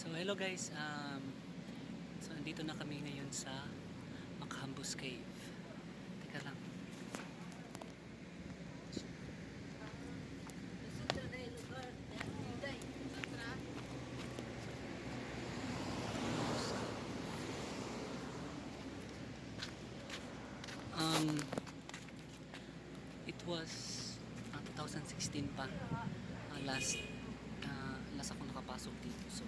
So hello guys, so andito na kami ngayon sa Makhambus Cave. Teka lang. It was 2016 pa, last ako nakapasok dito. So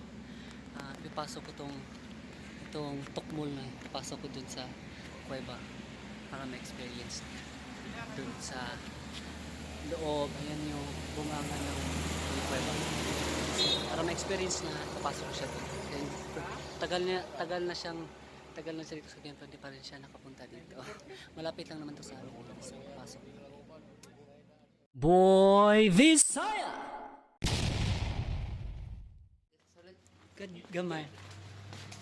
pipasok ko itong tukmol na pasok ko dun sa kuweba para ma-experience dun sa loob. Ayan yung bunganga ng kuweba. So, para ma-experience na papasok ko siya dun. And, tagal na siya dito sa Quezon, hindi pa rin siya nakapunta dito. Malapit lang naman to sa amin. So papasok. Boy Visaya! Gamay.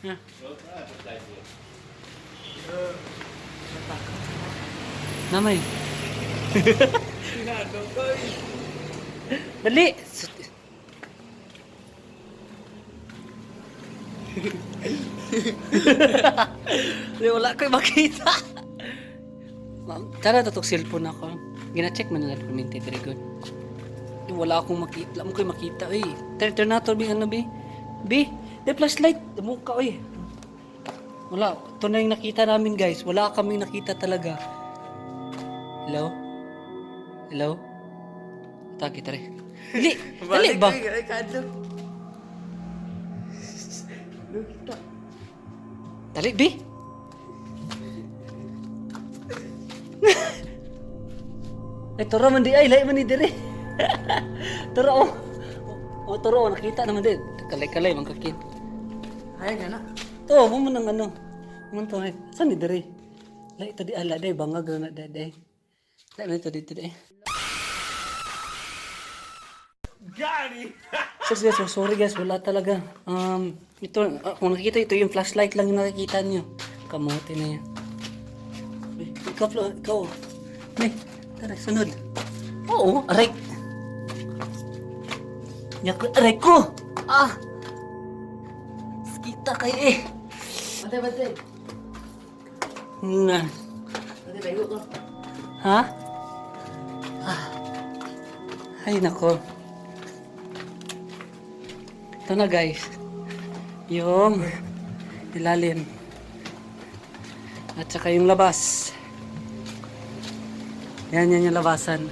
Ha? Namay. Dali! Wala ko'y makita. Tara tatok cellphone ako. Gina-check man nila dokumente very good. Wala akong makita. Wala mo ko'y makita. Uy, turn na to bi ano bi? Bi, the flashlight, mukha oy. Wala, ito na yung nakita namin guys. Wala kaming nakita talaga. Hello? Hello? Taki tare. Dali, dali ba? Dali, bi. Ay, turo man di ay, lahi man ni dire. Turo oh. O, turo, nakita naman din. Kalay-kalay, mangkakit. Ay, gana. To, mo nang ano. Mo to, ay. Saan ni dire? Lahi to di ala, day, bangag na day. Lahi man ito dito day. Gani! So, sorry guys, wala talaga. Ito, kung nakikita ito, yung flashlight lang yung nakikita nyo. Kamote na yan. Ikaw. May, tara, sunod. Oo, aray. Aray ko! Ah! Kita kayo eh. Bate. Na. Bate, bayo ko. Ha? Ah. Ay, nako. Ito na guys. Yung ilalim. At saka yung labas. Yan yung labasan.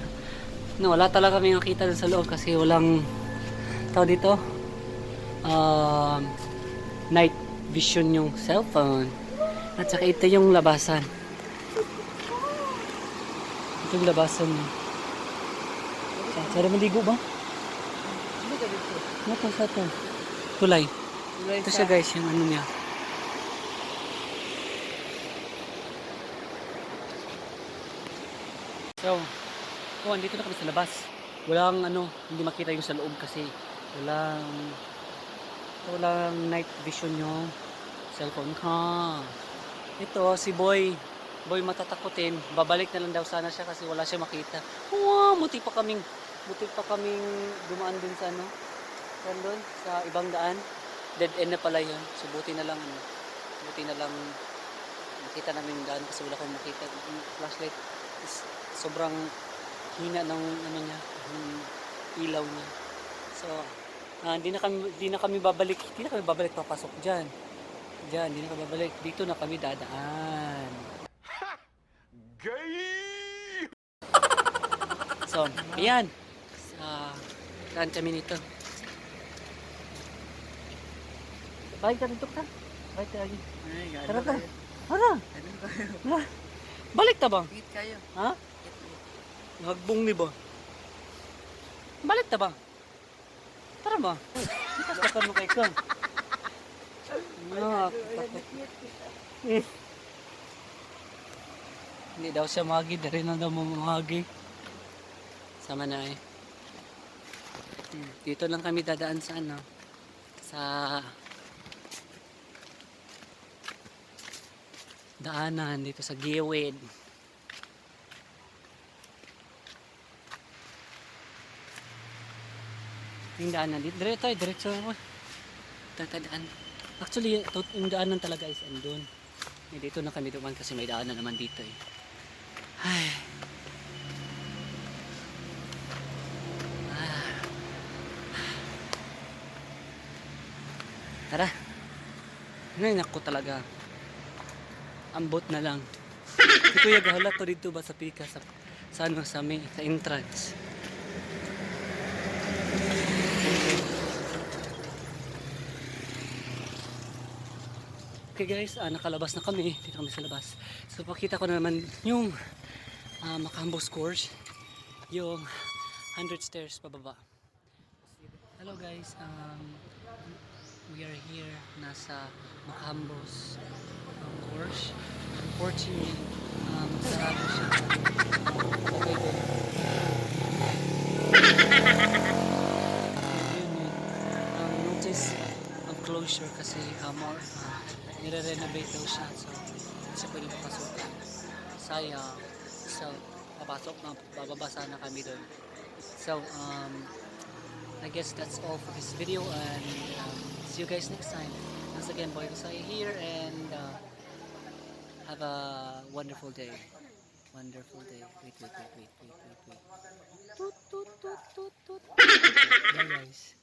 No, wala talaga kami nakita sa loob kasi walang tao dito. Night vision yung cellphone. At saka ito yung labasan. Ito yung labasan niya. Saan maligo ba? Ano to sa to? Tulay. Ito siya guys, yung ano niya. So, andito na kami sa labas. Walang hindi makita yung sa loob kasi walang night vision yung cellphone ka. Ito, si Boy matatakutin. Babalik na lang daw sana siya kasi wala siya makita. Wow, buti pa kaming dumaan din sa sa ibang daan. Dead end na pala yun. So buti na lang nakita namin yung daan kasi wala akong makita. Yung flashlight is sobrang hina ng niya, yung ilaw niya. So hindi na kami babalik papasok diyan. Hindi na kami babalik. Dito na kami dadaan. Gay! So, ayan. Daan kami nito. Balik ka dito ka. Balik tayo. Ay, gano. Tara ka. Tara. Balik ta ba? Hit kayo. Ha? Hagbong ni ba? Balik ta ba? Tara ba? Takan mo kay ka. Hindi daw siya magi. Dari na daw mamagi. Sama na eh. Dito lang kami dadaan sa sa daanan dito sa gilid. Yung daanan dito. Diretso. Tadaan. Actually, yung daanan talaga is andun. Dito na kami duman kasi may daanan naman dito eh. Ay. Ah. Tara. Ngayon ako talaga. Ambot na lang. Si Kuya gahala to dito ba sa pika sa ano sa may sa entrance. Okay guys, nakalabas na kami. Dito kami sa labas. So pakita ko na naman yung Macambos course. Yung 100 stairs pababa. Hello guys, we are here nasa Macambos course. Unfortunately, sarado siya. Okay, good. Notice of closure kasi nire-renovate daw siya. So, hindi siya pwede papasukan. Sayang. So, papasok na, bababasa na kami doon. So, I guess that's all for this video and see you guys next time. Once again, Boy Visaya here and have a wonderful day. Wonderful day. Wait. Toot, toot, toot, toot, toot. Bye guys.